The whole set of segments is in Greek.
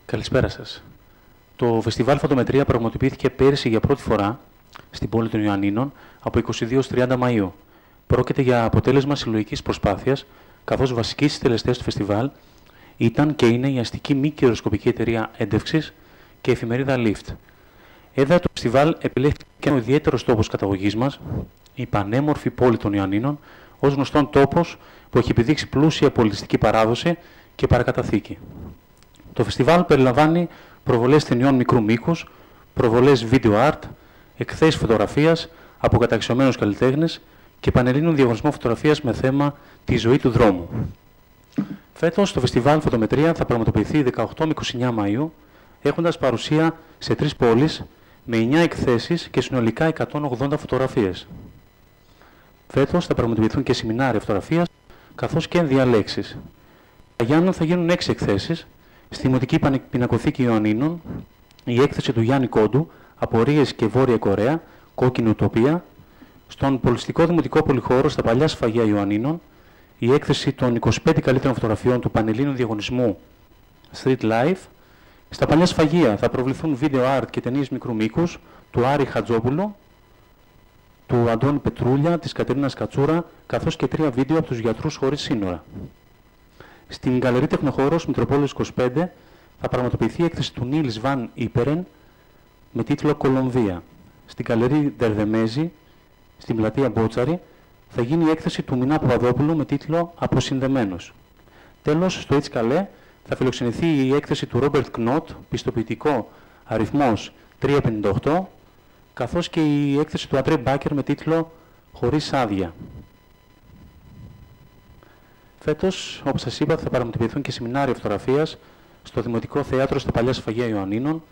Καλησπέρα σας. Το Φεστιβάλ Φωτομετρία πραγματοποιήθηκε πέρυσι για πρώτη φορά στην πόλη των Ιωαννίνων από 22-30 Μαΐου. Πρόκειται για αποτέλεσμα συλλογικής προσπάθειας, καθώς βασικοί συντελεστές του φεστιβάλ ήταν και είναι η αστική μη κερδοσκοπική εταιρεία έντευξης και η εφημερίδα Lift. Έδρα του φεστιβάλ επιλέχθηκε και ο ιδιαίτερος τόπος καταγωγής μας, η πανέμορφη πόλη των Ιωαννίνων, ως γνωστόν τόπος που έχει επιδείξει πλούσια πολιτιστική παράδοση και παρακαταθήκη. Το φεστιβάλ περιλαμβάνει προβολές ταινιών μικρού μήκους, προβολές video art, εκθέσεις φωτογραφίας από καταξιωμένους καλλιτέχνες και πανελλήνιων διαγωνισμό φωτογραφίας με θέμα τη ζωή του δρόμου. Φέτος, το φεστιβάλ Φωτομετρία θα πραγματοποιηθεί 18 με 29 Μαΐου, έχοντας παρουσία σε 3 πόλεις με 9 εκθέσεις και συνολικά 180 φωτογραφίες. Φέτος θα πραγματοποιηθούν και σεμινάρια φωτογραφίας, καθώς και ενδιαλέξεις. Στα Γιάννενα θα γίνουν 6 εκθέσεις. Στη Δημοτική Πινακοθήκη Ιωαννίνων, η έκθεση του Γιάννη Κόντου, Απορίες και Βόρεια Κορέα, Κόκκινη Ουτοπία. Στον Πολιστικό Δημοτικό Πολυχώρο, στα Παλιά Σφαγεία Ιωαννίνων, η έκθεση των 25 καλύτερων φωτογραφιών του Πανελλήνιου Διαγωνισμού Street Life. Στα Παλιά Σφαγεία θα προβληθούν video art και ταινίες μικρού μήκους του Άρη Χατζόπουλου, του Αντώνη Πετρούλια, της Κατερίνας Κατσούρα, καθώς και 3 βίντεο από τους Γιατρούς Χωρίς Σύνορα. Στην Γκαλερί Τεχνοχώρος Μητροπόλεως 25 θα πραγματοποιηθεί η έκθεση του Νίλς Βαν Ίπερεν με τίτλο Κολομβία. Στην Γκαλερί Δερδεμέζη, στην πλατεία Μπότσαρη, θα γίνει η έκθεση του Μινά Παπαδόπουλου με τίτλο Αποσυνδεμένος. Τέλος, στο Έτσι Καλέ θα φιλοξενηθεί η έκθεση του Ρόμπερτ Κνότ, πιστοποιητικό αριθμός 358, καθώς και η έκθεση του Αντρέ Μπάκερ με τίτλο Χωρίς άδεια. Φέτος, όπως σας είπα, θα πραγματοποιηθούν και σεμινάρια φωτογραφίας στο Δημοτικό Θέατρο στα Παλιά Σφαγεία Ιωαννίνων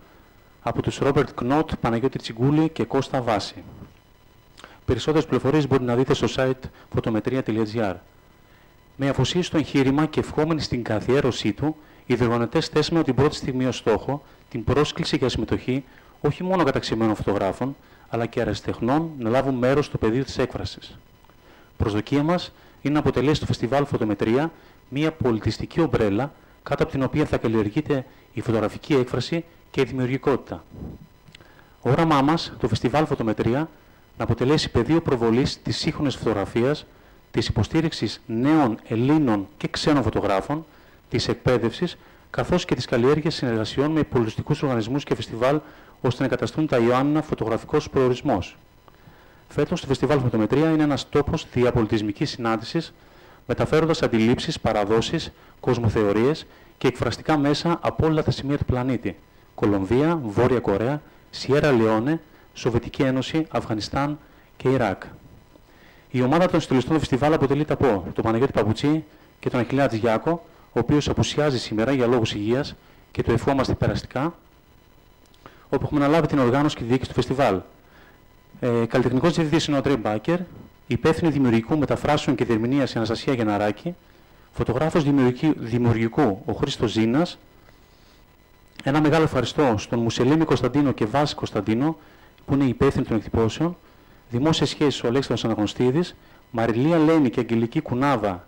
από τους Ρόμπερτ Κνότ, Παναγιώτη Τσιγκούλη και Κώστα Βάση. Περισσότερες πληροφορίες μπορείτε να δείτε στο site fotometria.gr. Με αφοσίωση στο εγχείρημα και ευχόμενοι στην καθιέρωσή του, οι διοργανωτές θέσαμε από την πρώτη στιγμή ως στόχο την πρόσκληση για συμμετοχή όχι μόνο καταξιωμένων φωτογράφων, αλλά και αεραστεχνών να λάβουν μέρος στο πεδίο της έκφρασης. Προσδοκία μας είναι να αποτελέσει το Φεστιβάλ Φωτομετρία μια πολιτιστική ομπρέλα κάτω από την οποία θα καλλιεργείται η φωτογραφική έκφραση και η δημιουργικότητα. Όραμά μας, το Φεστιβάλ Φωτομετρία, να αποτελέσει πεδίο προβολής της σύγχρονης φωτογραφίας, της υποστήριξης νέων Ελλήνων και ξένων φωτογράφων, της εκπαίδευσης, καθώς και της καλλιέργειας συνεργασιών με πολιτιστικούς οργανισμούς και φεστιβάλ, ώστε να καταστούν τα Ιωάννινα φωτογραφικός προορισμός. Φέτος, το Φεστιβάλ Φωτομετρία είναι ένας τόπος διαπολιτισμικής συνάντησης, μεταφέροντας αντιλήψεις, παραδόσεις, κοσμοθεωρίες και εκφραστικά μέσα από όλα τα σημεία του πλανήτη. Κολομβία, Βόρεια Κορέα, Σιέρα Λεόνε, Σοβιετική Ένωση, Αφγανιστάν και Ιράκ. Η ομάδα των συντελεστών του φεστιβάλ αποτελείται από τον Παναγιώτη Παπουτσί και τον Αχιλλέα Τζιάκο, ο οποίος απουσιάζει σήμερα για λόγους υγείας και του ευχόμαστε περαστικά, όπου έχουμε αναλάβει την οργάνωση και τη διοίκηση του φεστιβάλ. Καλλιτεχνικός διευθυντής είναι ο Αντρέ Μπάκερ, υπεύθυνη δημιουργικού μεταφράσεων και διερμηνίας η Αναστασία Γενναράκη, φωτογράφος δημιουργικού ο Χρήστος Ζήνας. Ένα μεγάλο ευχαριστώ στον Μουσελήμι Κωνσταντίνο και Βάση Κωνσταντίνο, που είναι υπεύθυνοι των εκτυπώσεων, δημόσιες σχέσεις ο Αλέξανδρος Αναγνωστίδης, Μαριλία Λένη και Αγγελική Κουνάβα,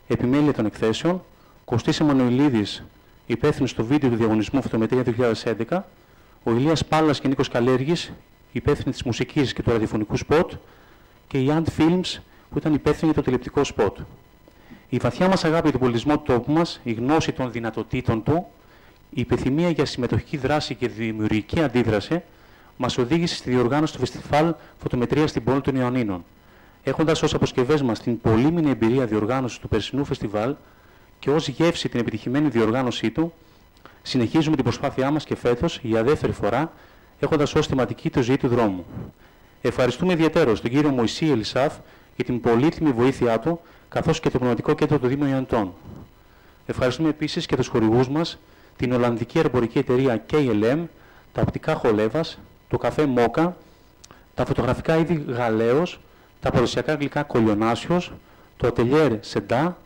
επιμέλεια των εκθέσεων, Κωστής Εμμανουηλίδης, υπεύθυνος στο βίντεο του διαγωνισμού Φωτομετρία 2011, ο Ηλίας Πάλας και Νίκος Καλέργης, υπεύθυνοι της μουσικής και του ραδιοφωνικού σποτ, και η Ant Films, που ήταν υπεύθυνη για το τηλεοπτικό σποτ. Η βαθιά μας αγάπη για τον πολιτισμό του τόπου μας, η γνώση των δυνατοτήτων του, η επιθυμία για συμμετοχική δράση και δημιουργική αντίδραση μας οδήγησε στη διοργάνωση του Φεστιβάλ Φωτομετρία στην πόλη των Ιωαννίνων. Έχοντας ως αποσκευές μας την πολύμηνη εμπειρία διοργάνωσης του περσινού φεστιβάλ και ως γεύση την επιτυχημένη διοργάνωσή του, συνεχίζουμε την προσπάθειά μας και φέτος για δεύτερη φορά, έχοντας ως θεματική το ζωή του δρόμου. Ευχαριστούμε ιδιαιτέρως τον κύριο Μωυσή Ελισάφ για την πολύτιμη βοήθειά του, καθώς και το Πνευματικό Κέντρο του Δήμου Ιωαννιτών. Ευχαριστούμε επίσης και τους χορηγούς μας, την Ολλανδική αεροπορική εταιρεία KLM, τα οπτικά Χολέβας, το καφέ Μόκα, τα φωτογραφικά είδη Γαλέος, τα παραδοσιακά γλυκά Κολιονάσιος, το ατελιέρ Σεντά,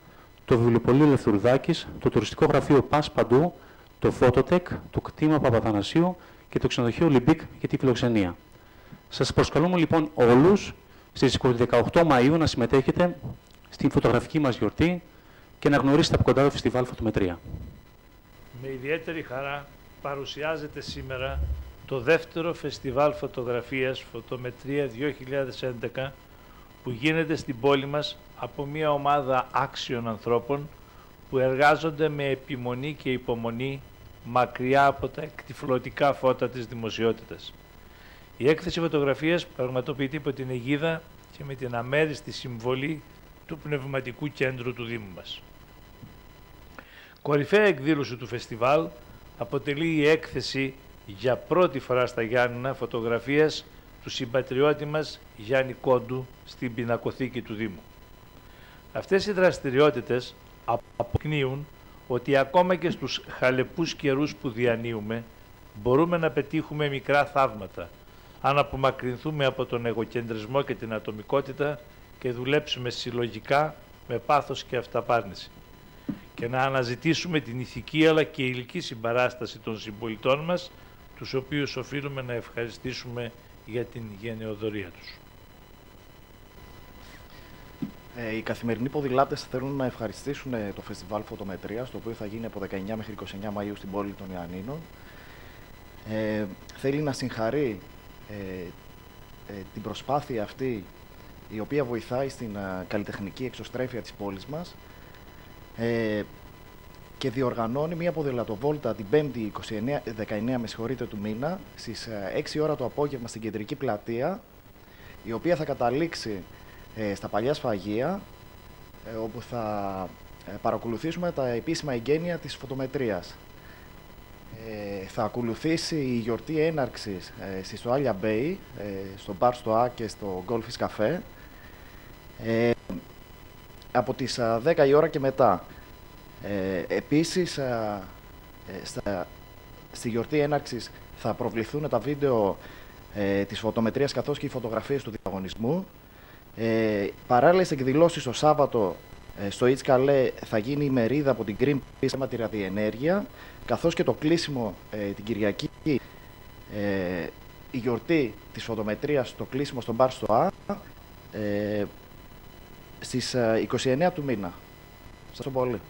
το βιβλιοπωλείο Λευθουρδάκης, το τουριστικό γραφείο Πας Παντού, το Φωτοτεκ, το κτήμα Παπαθανασίου και το ξενοδοχείο Λιμπίκ για τη φιλοξενία. Σας προσκαλούμε λοιπόν όλους στις 18 Μαΐου να συμμετέχετε στην φωτογραφική μας γιορτή και να γνωρίσετε από κοντά το Φεστιβάλ Φωτομετρία. Με ιδιαίτερη χαρά παρουσιάζεται σήμερα το δεύτερο φεστιβάλ φωτογραφίας Φωτομετρία 2011 που γίνεται στην πόλη μας από μια ομάδα άξιων ανθρώπων που εργάζονται με επιμονή και υπομονή μακριά από τα εκτυφλωτικά φώτα της δημοσιότητας. Η έκθεση φωτογραφίας πραγματοποιείται υπό την αιγίδα και με την αμέριστη συμβολή του Πνευματικού Κέντρου του Δήμου μας. Κορυφαία εκδήλωση του φεστιβάλ αποτελεί η έκθεση για πρώτη φορά στα Γιάννηνα φωτογραφίας του συμπατριώτη μας Γιάννη Κόντου στην πινακοθήκη του Δήμου. Αυτές οι δραστηριότητες αποκνύουν ότι ακόμα και στους χαλεπούς καιρούς που διανύουμε μπορούμε να πετύχουμε μικρά θαύματα αν απομακρυνθούμε από τον εγωκεντρισμό και την ατομικότητα και δουλέψουμε συλλογικά με πάθος και αυταπάρνηση και να αναζητήσουμε την ηθική αλλά και υλική συμπαράσταση των συμπολιτών μας, τους οποίους οφείλουμε να ευχαριστήσουμε για την γενεοδορία τους. Οι καθημερινοί ποδηλάτες θέλουν να ευχαριστήσουν το Φεστιβάλ Φωτομετρίας, το οποίο θα γίνει από 19 μέχρι 29 Μαΐου στην πόλη των Ιαννίνων. Θέλει να συγχαρεί την προσπάθεια αυτή, η οποία βοηθάει στην καλλιτεχνική εξωστρέφεια της πόλης μας και διοργανώνει μια ποδηλατοβόλτα την 5η 19 του μήνα στις 6 ώρα το απόγευμα στην κεντρική πλατεία, η οποία θα καταλήξει στα Παλιά Σφαγεία, όπου θα παρακολουθήσουμε τα επίσημα εγγένεια της φωτομετρίας. Θα ακολουθήσει η γιορτή έναρξης στη Στοάλια Bay, στο Μπαρ στο Α και στο Goldfish Café, από τις 10 η ώρα και μετά. Επίσης, στη γιορτή έναρξης θα προβληθούν τα βίντεο της φωτομετρίας καθώς και οι φωτογραφίες του διαγωνισμού. Παράλληλες εκδηλώσεις το Σάββατο στο It's Calais θα γίνει η μερίδα από την Greenpeace με τη ραδιενέργεια, καθώς και το κλείσιμο την Κυριακή, η γιορτή της φωτομετρίας, το κλείσιμο στον Μπαρ στο Α, στις 29 του μήνα. Σας ευχαριστώ πολύ.